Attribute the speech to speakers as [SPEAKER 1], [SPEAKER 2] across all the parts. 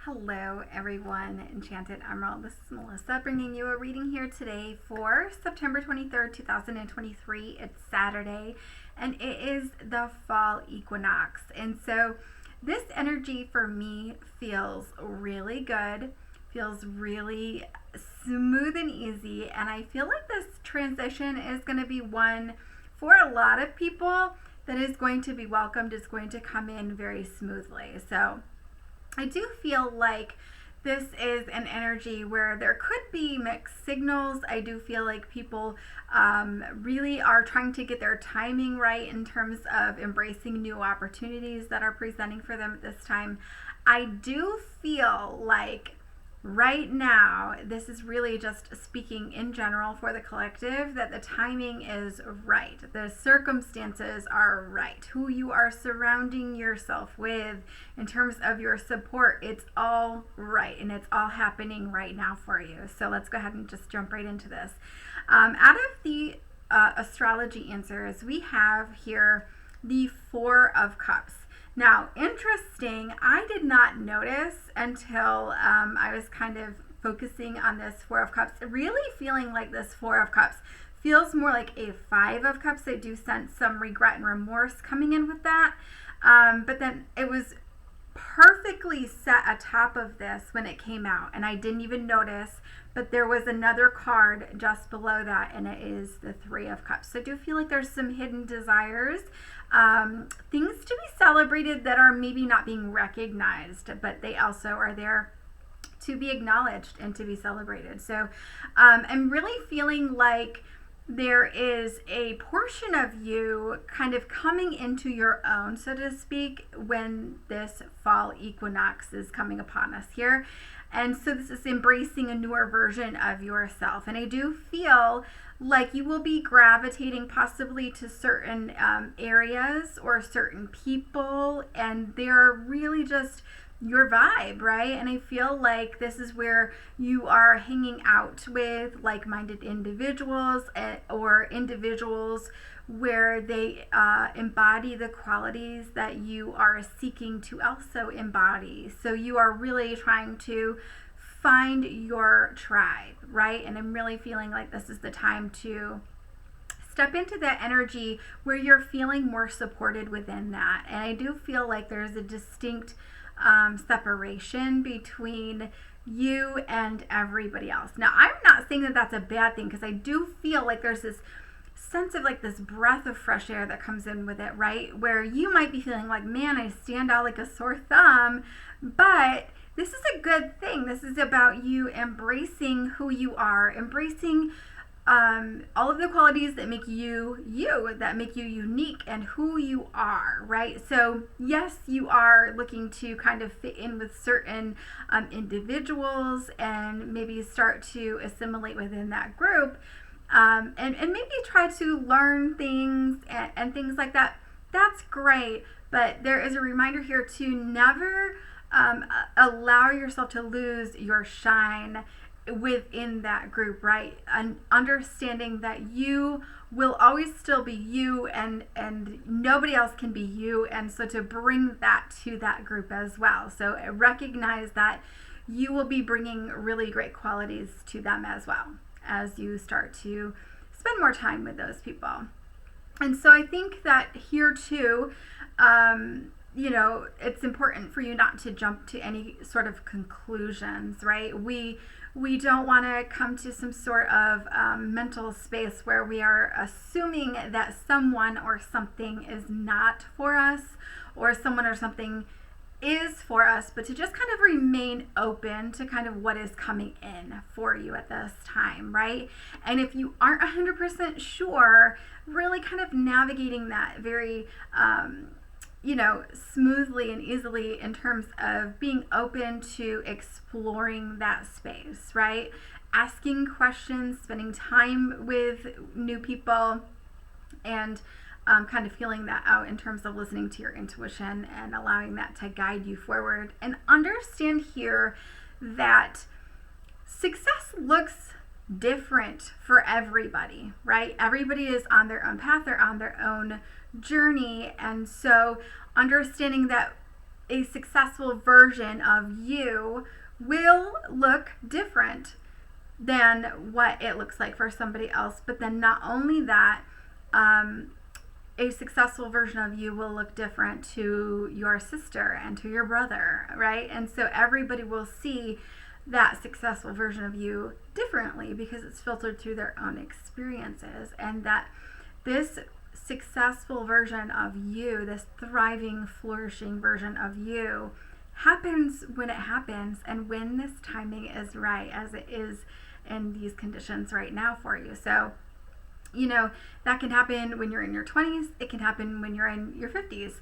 [SPEAKER 1] Hello everyone, Enchanted Emerald. This is Melissa bringing you a reading here today for September 23rd, 2023. It's Saturday and it is the fall equinox. And so this energy for me feels really good, feels really smooth and easy. And I feel like this transition is going to be one for a lot of people that is going to be welcomed, is going to come in very smoothly. So I do feel like this is an energy where there could be mixed signals. I do feel like people really are trying to get their timing right in terms of embracing new opportunities that are presenting for them at this time. I do feel like right now, this is really just speaking in general for the collective, that the timing is right. The circumstances are right. Who you are surrounding yourself with in terms of your support, it's all right. And it's all happening right now for you. So let's go ahead and just jump right into this. Out of the astrology answers, we have here the Four of Cups. Now, interesting, I did not notice until I was kind of focusing on this Four of Cups, really feeling like this Four of Cups feels more like a Five of Cups. I do sense some regret and remorse coming in with that. But then it was perfectly set atop of this when it came out, and I didn't even notice, but there was another card just below that, and it is the Three of Cups. So I do feel like there's some hidden desires, things to be celebrated that are maybe not being recognized, but they also are there to be acknowledged and to be celebrated. So I'm really feeling like there is a portion of you kind of coming into your own, so to speak, when this fall equinox is coming upon us here. And so this is embracing a newer version of yourself. And I do feel like you will be gravitating possibly to certain areas or certain people, and they're really just your vibe, right? And I feel like this is where you are hanging out with like-minded individuals or individuals where they embody the qualities that you are seeking to also embody. So you are really trying to find your tribe, right? And I'm really feeling like this is the time to step into that energy where you're feeling more supported within that. And I do feel like there's a distinct separation between you and everybody else. Now, I'm not saying that that's a bad thing, because I do feel like there's this sense of like this breath of fresh air that comes in with it, right? Where you might be feeling like, man, I stand out like a sore thumb, but this is a good thing. This is about you embracing who you are, embracing all of the qualities that make you you, that make you unique and who you are, right? So yes, you are looking to kind of fit in with certain individuals and maybe start to assimilate within that group, and maybe try to learn things and things like that. That's great, but there is a reminder here to never allow yourself to lose your shine within that group, right? And understanding that you will always still be you, and nobody else can be you, and so to bring that to that group as well. So recognize that you will be bringing really great qualities to them as well as you start to spend more time with those people. And so I think that here too, it's important for you not to jump to any sort of conclusions, right? We don't want to come to some sort of mental space where we are assuming that someone or something is not for us, or someone or something is for us, but to just kind of remain open to kind of what is coming in for you at this time, right? And if you aren't 100% sure, really kind of navigating that very smoothly and easily in terms of being open to exploring that space, right? Asking questions, spending time with new people, and kind of feeling that out in terms of listening to your intuition and allowing that to guide you forward. And understand here that success looks different for everybody, right? Everybody is on their own path, they're on their own journey. And so understanding that a successful version of you will look different than what it looks like for somebody else. But then not only that, a successful version of you will look different to your sister and to your brother, right? And so everybody will see that successful version of you differently because it's filtered through their own experiences. And that this successful version of you, this thriving, flourishing version of you, happens when it happens and when this timing is right, as it is in these conditions right now for you. So, you know, that can happen when you're in your 20s. It can happen when you're in your 50s.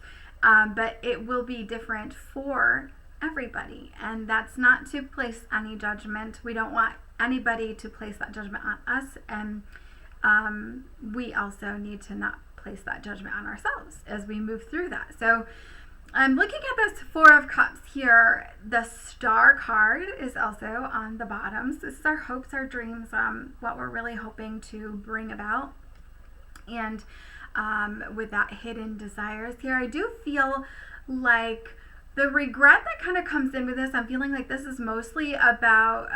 [SPEAKER 1] But it will be different for everybody. And that's not to place any judgment. We don't want anybody to place that judgment on us. And we also need to not place that judgment on ourselves as we move through that. So I'm looking at this Four of Cups here. The Star card is also on the bottom. So this is our hopes, our dreams, what we're really hoping to bring about. And with that hidden desires here, I do feel like the regret that kind of comes in with this, I'm feeling like this is mostly about,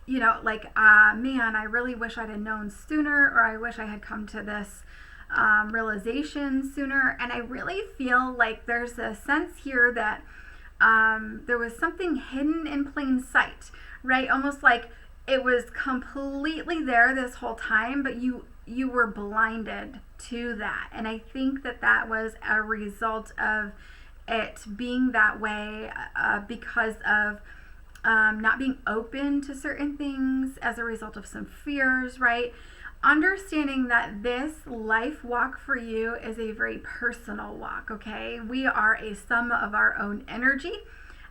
[SPEAKER 1] you know, like, man, I really wish I'd have known sooner, or I wish I had come to this realization sooner. And I really feel like there's a sense here that there was something hidden in plain sight, right? Almost like it was completely there this whole time, but you were blinded to that. And I think that that was a result of it being that way because of not being open to certain things as a result of some fears, right? Understanding that this life walk for you is a very personal walk, okay? We are a sum of our own energy.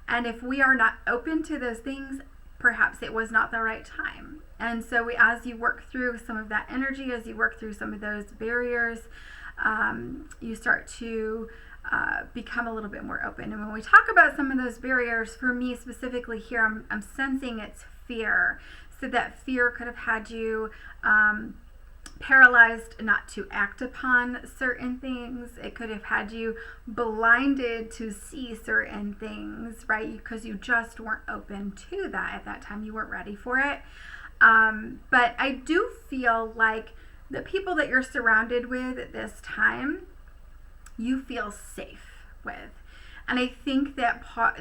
[SPEAKER 1] And if we are not open to those things, perhaps it was not the right time. And so as you work through some of that energy, as you work through some of those barriers, you start to become a little bit more open. And when we talk about some of those barriers, for me specifically here, I'm sensing it's fear. So that fear could have had you paralyzed not to act upon certain things. It could have had you blinded to see certain things, right? Because you just weren't open to that at that time. You weren't ready for it. But I do feel like the people that you're surrounded with at this time, you feel safe with. And I think that part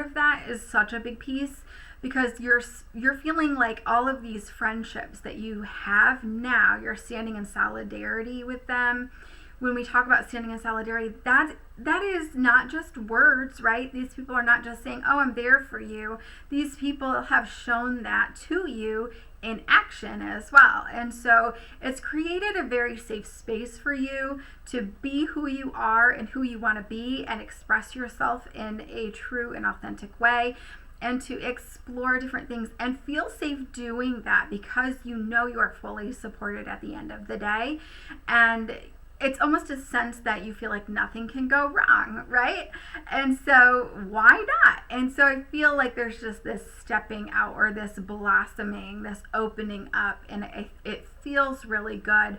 [SPEAKER 1] of that is such a big piece, because you're feeling like all of these friendships that you have now, you're standing in solidarity with them. When we talk about standing in solidarity, that is not just words, right? These people are not just saying, oh, I'm there for you. These people have shown that to you in action as well. And so it's created a very safe space for you to be who you are and who you want to be, and express yourself in a true and authentic way, and to explore different things and feel safe doing that, because you know you are fully supported at the end of the day. And it's almost a sense that you feel like nothing can go wrong, right? And so why not? And so I feel like there's just this stepping out, or this blossoming, this opening up, and it feels really good.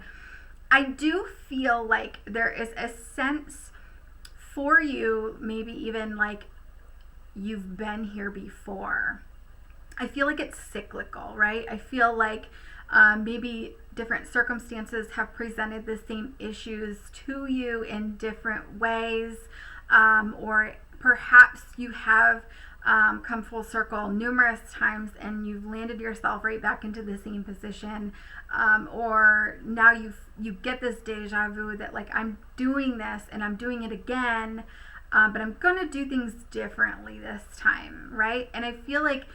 [SPEAKER 1] I do feel like there is a sense for you, maybe even like you've been here before. I feel like it's cyclical, right? I feel like maybe different circumstances have presented the same issues to you in different ways, or perhaps you have come full circle numerous times and you've landed yourself right back into the same position, or now you get this deja vu that, like, I'm doing this and I'm doing it again, but I'm going to do things differently this time, right? And I feel like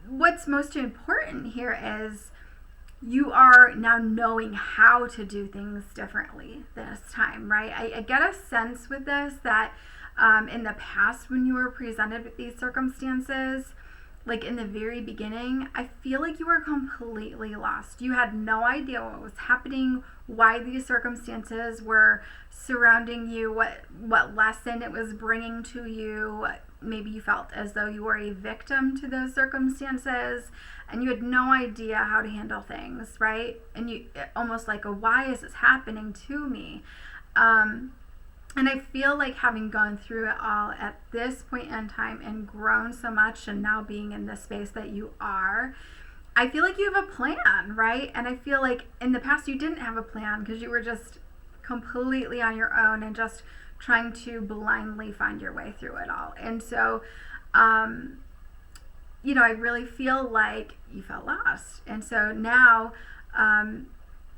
[SPEAKER 1] what's most important here is you are now knowing how to do things differently this time, right? I get a sense with this that in the past, when you were presented with these circumstances, like in the very beginning, I feel like you were completely lost. You had no idea what was happening, why these circumstances were surrounding you, what lesson it was bringing to you. Maybe you felt as though you were a victim to those circumstances, and you had no idea how to handle things, right? And you almost like, why is this happening to me? And I feel like having gone through it all at this point in time and grown so much, and now being in the space that you are, I feel like you have a plan, right? And I feel like in the past you didn't have a plan because you were just completely on your own and just trying to blindly find your way through it all. And so, you know, I really feel like you felt lost. And so now,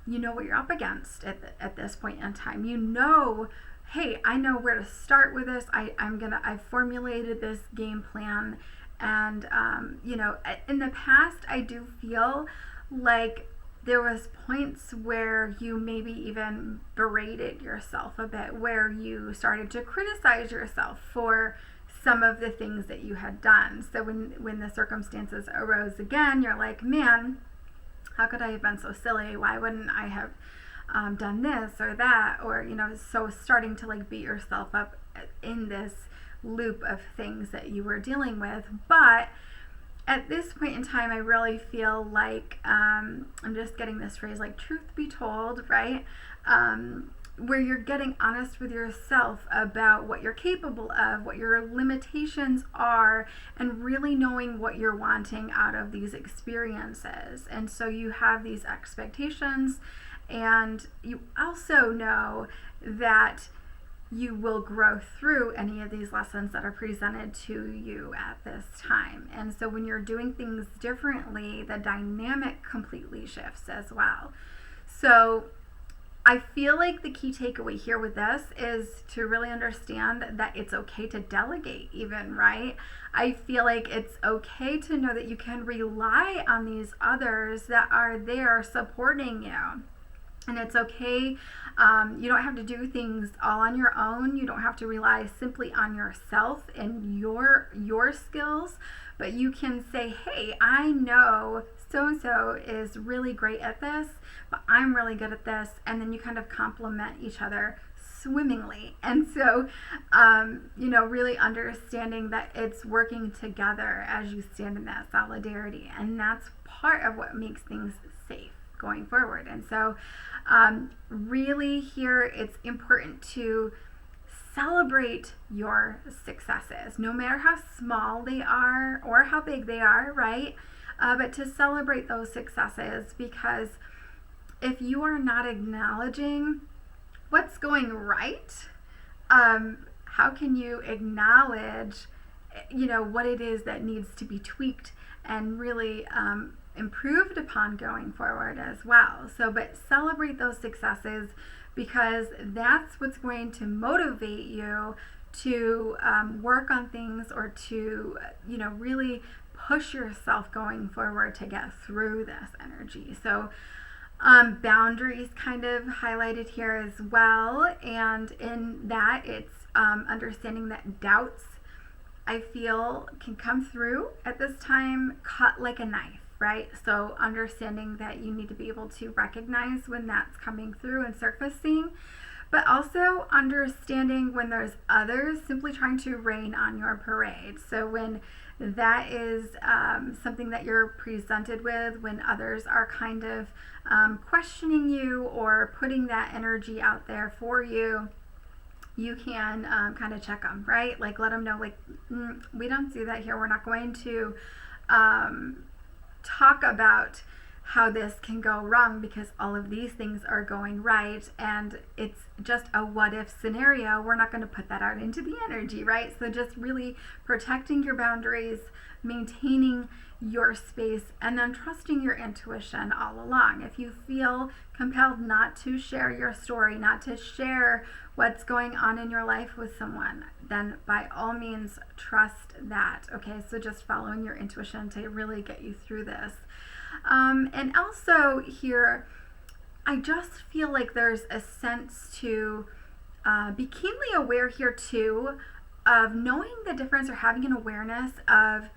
[SPEAKER 1] you know what you're up against at this point in time. You know, hey, I know where to start with this. I've formulated this game plan. And, you know, in the past, I do feel like there was points where you maybe even berated yourself a bit, where you started to criticize yourself for some of the things that you had done. So when the circumstances arose again, you're like, man, how could I have been so silly? Why wouldn't I have done this or that? Or, you know, so starting to like beat yourself up in this loop of things that you were dealing with. But at this point in time, I really feel like, I'm just getting this phrase, like truth be told, right? Where you're getting honest with yourself about what you're capable of, what your limitations are, and really knowing what you're wanting out of these experiences. And so you have these expectations, and you also know that you will grow through any of these lessons that are presented to you at this time. And so when you're doing things differently, the dynamic completely shifts as well. So I feel like the key takeaway here with this is to really understand that it's okay to delegate even, right? I feel like it's okay to know that you can rely on these others that are there supporting you. And it's okay, you don't have to do things all on your own. You don't have to rely simply on yourself and your skills, but you can say, hey, I know so-and-so is really great at this, but I'm really good at this. And then you kind of complement each other swimmingly. And so, you know, really understanding that it's working together as you stand in that solidarity. And that's part of what makes things safe going forward. And so really here it's important to celebrate your successes, no matter how small they are or how big they are, right? But to celebrate those successes, because if you are not acknowledging what's going right, how can you acknowledge, you know, what it is that needs to be tweaked and really improved upon going forward as well. So, but celebrate those successes, because that's what's going to motivate you to work on things, or to, you know, really push yourself going forward to get through this energy. So boundaries kind of highlighted here as well, and in that it's understanding that doubts, I feel, can come through at this time cut like a knife, right? So understanding that you need to be able to recognize when that's coming through and surfacing, but also understanding when there's others simply trying to rain on your parade. So when that is something that you're presented with, when others are kind of questioning you or putting that energy out there for you, you can kind of check them, right? Like let them know, like, we don't see that here. We're not going to talk about how this can go wrong, because all of these things are going right, and it's just a what if scenario. We're not going to put that out into the energy, right? So just really protecting your boundaries, maintaining your space, and then trusting your intuition all along. If you feel compelled not to share your story, not to share what's going on in your life with someone, then by all means trust that. Okay, so just following your intuition to really get you through this. And also here, I just feel like there's a sense to be keenly aware here too of knowing the difference, or having an awareness of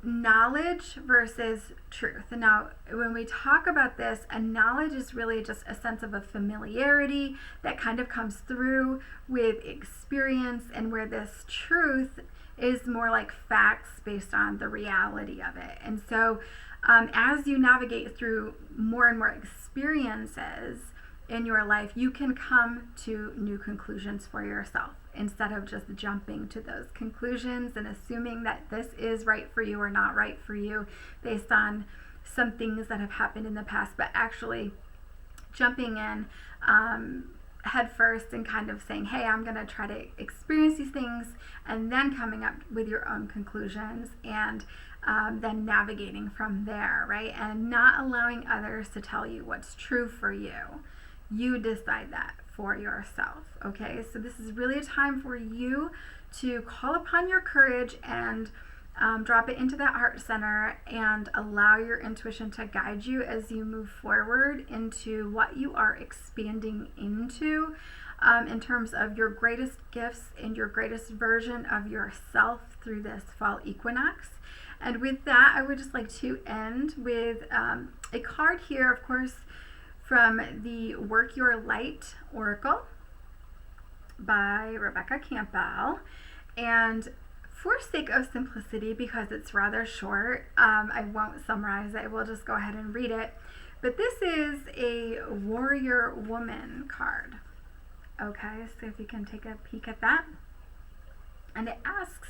[SPEAKER 1] knowledge versus truth. And now when we talk about this, a knowledge is really just a sense of a familiarity that kind of comes through with experience, and where this truth is more like facts based on the reality of it. And so as you navigate through more and more experiences, in your life, you can come to new conclusions for yourself instead of just jumping to those conclusions and assuming that this is right for you or not right for you based on some things that have happened in the past, but actually jumping in head first and kind of saying, hey, I'm going to try to experience these things, and then coming up with your own conclusions and then navigating from there, right? And not allowing others to tell you what's true for you. You decide that for yourself, okay? So this is really a time for you to call upon your courage and drop it into that heart center and allow your intuition to guide you as you move forward into what you are expanding into in terms of your greatest gifts and your greatest version of yourself through this fall equinox. And with that, I would just like to end with a card here, of course, from the Work Your Light Oracle by Rebecca Campbell. And for sake of simplicity, because it's rather short, I won't summarize it. We'll just go ahead and read it. But this is a warrior woman card. Okay, so if you can take a peek at that. And it asks,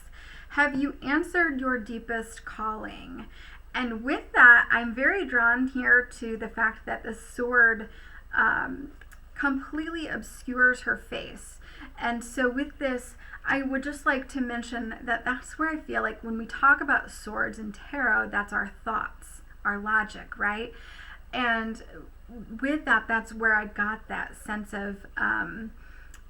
[SPEAKER 1] have you answered your deepest calling? And with that, I'm very drawn here to the fact that the sword completely obscures her face. And so with this, I would just like to mention that that's where I feel like when we talk about swords in tarot, that's our thoughts, our logic, right? And with that, that's where I got that sense of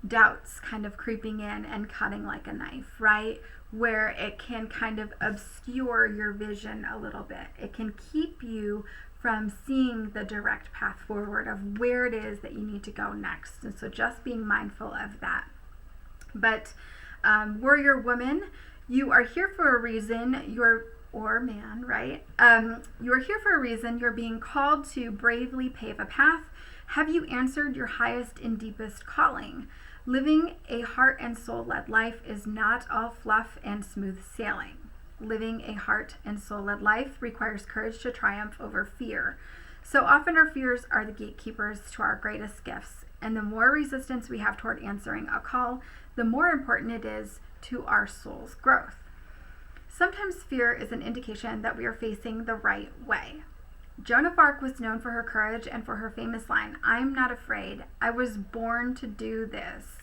[SPEAKER 1] doubts kind of creeping in and cutting like a knife, right? Where it can kind of obscure your vision a little bit. It can keep you from seeing the direct path forward of where it is that you need to go next. And so just being mindful of that. But warrior woman, you are here for a reason. Or man, right? You're here for a reason. You're being called to bravely pave a path. Have you answered your highest and deepest calling? Living a heart and soul-led life is not all fluff and smooth sailing. Living a heart and soul-led life requires courage to triumph over fear. So often our fears are the gatekeepers to our greatest gifts, and the more resistance we have toward answering a call, the more important it is to our soul's growth. Sometimes fear is an indication that we are facing the right way. Joan of Arc was known for her courage and for her famous line, "I'm not afraid. I was born to do this."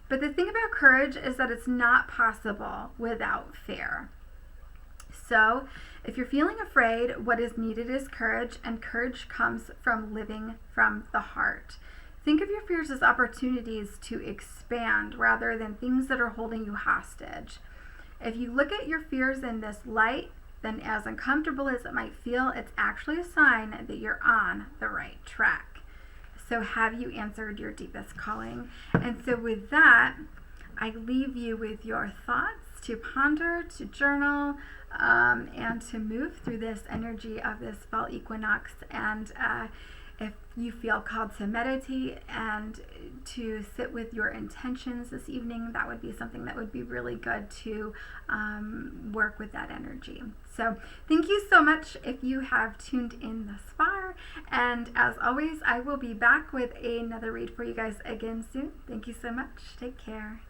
[SPEAKER 1] But the thing about courage is that it's not possible without fear. So if you're feeling afraid, what is needed is courage, and courage comes from living from the heart. Think of your fears as opportunities to expand rather than things that are holding you hostage. If you look at your fears in this light, then as uncomfortable as it might feel, it's actually a sign that you're on the right track. So have you answered your deepest calling? And so with that, I leave you with your thoughts to ponder, to journal, and to move through this energy of this fall equinox. And if you feel called to meditate and to sit with your intentions this evening, that would be something that would be really good to work with that energy. So thank you so much if you have tuned in thus far. And as always, I will be back with another read for you guys again soon. Thank you so much. Take care.